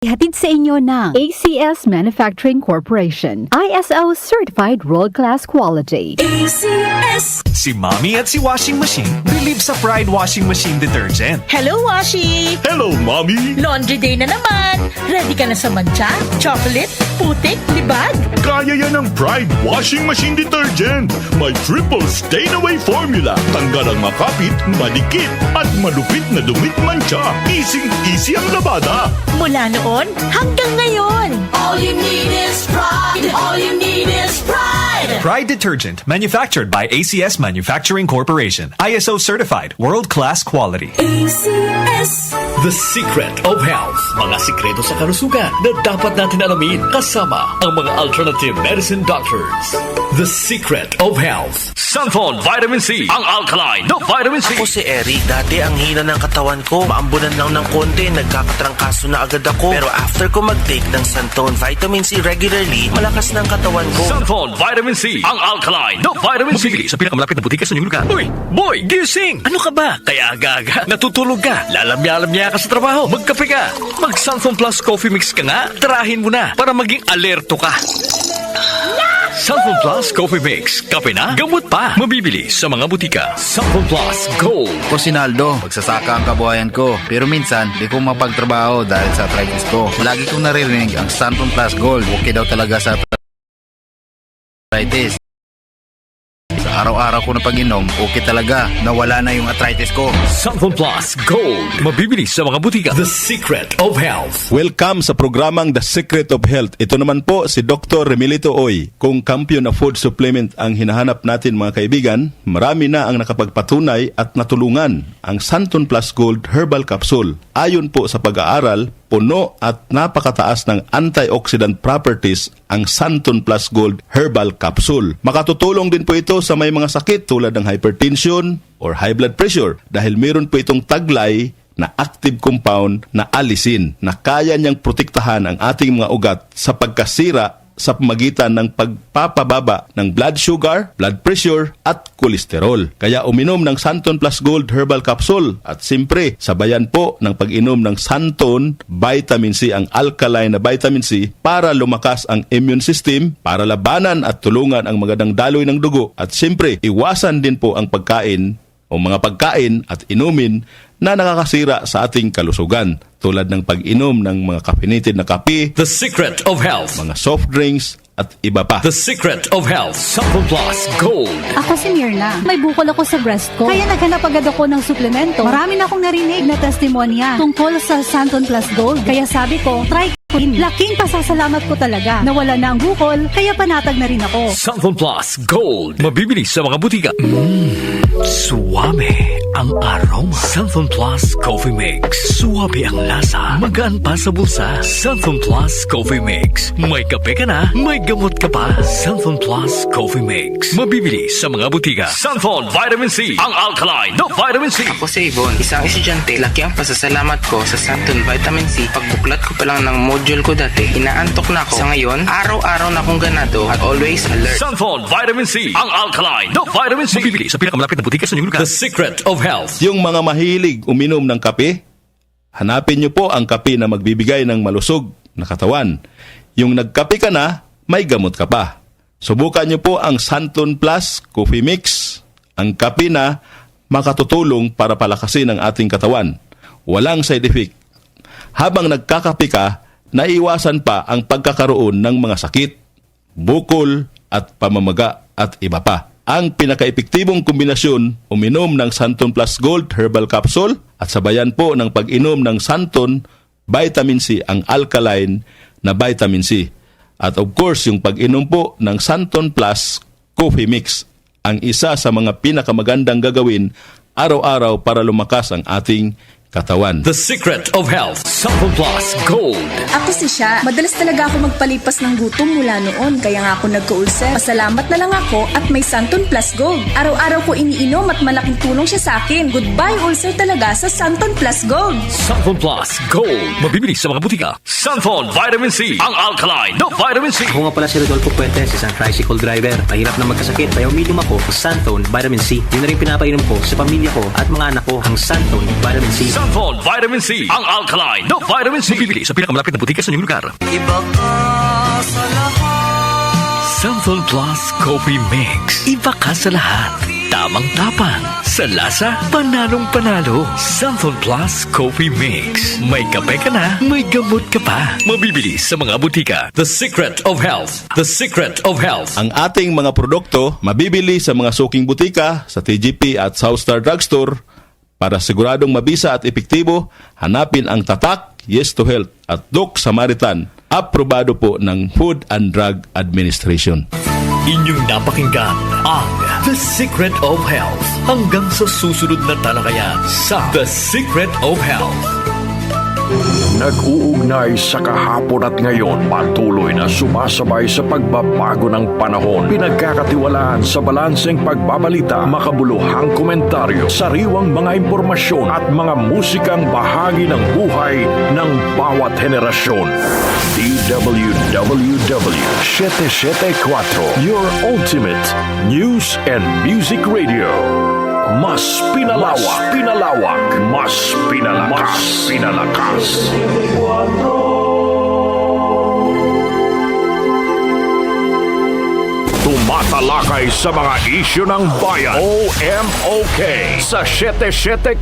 Hatid sa inyo ng ACS Manufacturing Corporation, ISO Certified World-Class Quality. ACS! Si Mommy at si Washing Machine believe sa Pride Washing Machine Detergent. Hello, Washi! Hello, Mommy! Laundry day na naman! Ready ka na sa mancha, chocolate, putik, libag? Kaya yan ang Pride Washing Machine Detergent. May triple stain-away formula. Tanggal ang makapit, madikit, at malupit na dumit mancha. Easy ang labada. Mula noon hanggang ngayon. All you need is pride. All you need is pride. Pride Detergent, manufactured by ACS Manufacturing Corporation. ISO certified, world-class quality. ACS. The Secret of Health. Mga sikreto sa kalusugan na dapat natin alamin kasama ang mga alternative medicine doctors. The Secret of Health. Sunfall Vitamin C. Ang alkaline na vitamin C. Ako si Eric. Dati ang hina ng katawan ko. Maambunan lang ng konti. Nagkakatrangkaso na agad ako. Pero after ko mag-take ng Sunfall Vitamin C regularly, malakas ng katawan ko. Sunfall Vitamin C. Ang alkaline na vitamin C. Mabili sa pinakamalapit na butika sa inyong lugar. Uy! Boy! Gising! Ano ka ba? Kaya aga-aga. Natutulog ka. Lalamya-lamya ka sa trabaho. Magkape ka. Mag-Sunfall Plus Coffee Mix ka nga. Tarahin mo na para maging alerto ka. Sunfall Plus Coffee Mix. Kape na, gamot pa. Mabibili sa mga butika. Sunfall Plus Gold. Ako si Naldo, magsasaka ang kabuhayan ko. Pero minsan, di ko mapagtrabaho dahil sa arthritis ko. Lagi kong naririnig ang Sunfall Plus Gold. Okay daw talaga sa arthritis. Sa araw-araw ko na pag-inom, okay talaga. Nawala na yung arthritis ko. Sunfall Plus Gold. Mabibili sa mga butika. The Secret of Health. Welcome sa programang The Secret of Health. Ito naman po si Dr. Remilito Oy. Kung kampiyon na food supplement ang hinahanap natin mga kaibigan, marami na ang nakapagpatunay at natulungan ang Santon Plus Gold Herbal Capsule. Ayon po sa pag-aaral, puno at napakataas ng antioxidant properties ang Santon Plus Gold Herbal Capsule. Makatutulong din po ito sa may mga sakit tulad ng hypertension or high blood pressure dahil meron po itong taglay na active compound na alisin na kaya niyang protektahan ang ating mga ugat sa pagkasira sa pamagitan ng pagpapababa ng blood sugar, blood pressure, at kolesterol. Kaya uminom ng Santon Plus Gold Herbal Capsule at simpre, sabayan po ng pag-inom ng Santon Vitamin C, ang alkaline na vitamin C, para lumakas ang immune system, para labanan at tulungan ang magandang daloy ng dugo. At simpre, iwasan din po ang pagkain o mga pagkain at inumin na nakakasira sa ating kalusugan tulad ng pag-inom ng mga caffeinated na kape, The Secret of Health. mga soft drinks at iba pa. The Secret of Health. Sunfall Plus Gold. Ako si Mirna. May bukol ako sa breast ko. Kaya naghanap agad ako ng suplemento. Marami na akong narinig na testimonya tungkol sa Santon Plus Gold. Kaya sabi ko, try ko. Laking pasasalamat ko talaga. Nawala na ang bukol, kaya panatag na rin ako. Sunfall Plus Gold. Mabibili sa mga butika. Suwabe ang aroma. Sunfall Plus Coffee Mix. Suwabe ang lasa. Magaan pa sa bulsa. Sunfall Plus Coffee Mix. May kape ka na, may gamot ka pa. Sunfall Plus Coffee Mix. Mabibili sa mga butika. Sunfall Vitamin C. Ang alkaline na vitamin C. Ako si Yvonne, isang estudyante. Laki ang pasasalamat ko sa Santon Vitamin C. Pagbuklat ko pa lang ng module ko dati, inaantok na ako. Sa ngayon, araw-araw na akong ganado at always alert. Sunfall Vitamin C. Ang alkaline na vitamin C. Mabibili sa pinakamalapit na butika sa inyong lugar. The Secret of Health. Yung mga mahilig uminom ng kape, hanapin niyo po ang kape na magbibigay ng malusog na katawan. Yung nagkape ka na, may gamot ka pa. Subukan niyo po ang Santon Plus Coffee Mix, ang kape na makatutulong para palakasin ang ating katawan. Walang side effect. Habang nagkakape ka, naiwasan pa ang pagkakaroon ng mga sakit, bukol at pamamaga at iba pa. Ang pinaka-epektibong kombinasyon, uminom ng Santon Plus Gold Herbal Capsule at sabayan po ng pag-inom ng Santon Vitamin C, ang alkaline na vitamin C. At of course, yung pag-inom po ng Santon Plus Coffee Mix, ang isa sa mga pinakamagandang gagawin araw-araw para lumakas ang ating katawan. The Secret of Health. Sunfall Plus Gold. Ako si Sha. Madalas talaga ako magpalipas ng gutom mula noon, kaya nga ako nagka-ulcer. Pasalamat na lang ako at may Santon Plus Gold. Araw-araw ko iniinom at malaking tulong siya sa akin. Goodbye ulcer talaga sa Santon Plus Gold. Sunfall Plus Gold. Mabibili sa mga butika. Sunfall Vitamin C. Ang alkaline na vitamin C. Ako nga pala si Rodolfo Puentes, isang tricycle driver. Mahirap na magkasakit, kaya uminom ako ng Santon Vitamin C. Yun na rin pinapainom ko sa pamilya ko at mga anak ko, ang Santon Vitamin C. Santhol Vitamin C. Ang alkaline na vitamin C. Bibili sa pinakamalapit na butika sa inyong lugar. Iba ka sa lahat. Santhol Plus Coffee Mix. Iba ka sa lahat. Tamang-tapang. Sa lasa, panalong-panalo. Santhol Plus Coffee Mix. May kape ka na, may gamot ka pa. Mabibili sa mga butika. The Secret of Health. The Secret of Health. Ang ating mga produkto mabibili sa mga suking butika, sa TGP at Southstar Drugstore. Para siguradong mabisa at epektibo, hanapin ang tatak Yes to Health at Doc Samaritan. Aprobado po ng Food and Drug Administration. Inyong napakinggan ang The Secret of Health. Hanggang sa susunod na talakayan sa The Secret of Health. Nag-uugnay sa kahapon at ngayon, patuloy na sumasabay sa pagbabago ng panahon. Pinagkakatiwalaan sa balanseng pagbabalita, makabuluhang komentaryo, sariwang mga impormasyon at mga musikang bahagi ng buhay ng bawat henerasyon. DWWW 774, your ultimate news and music radio. Mas pinalawak, mas pinalakas. Tumatalakay sa mga isyu ng bayan. OMOK sa 77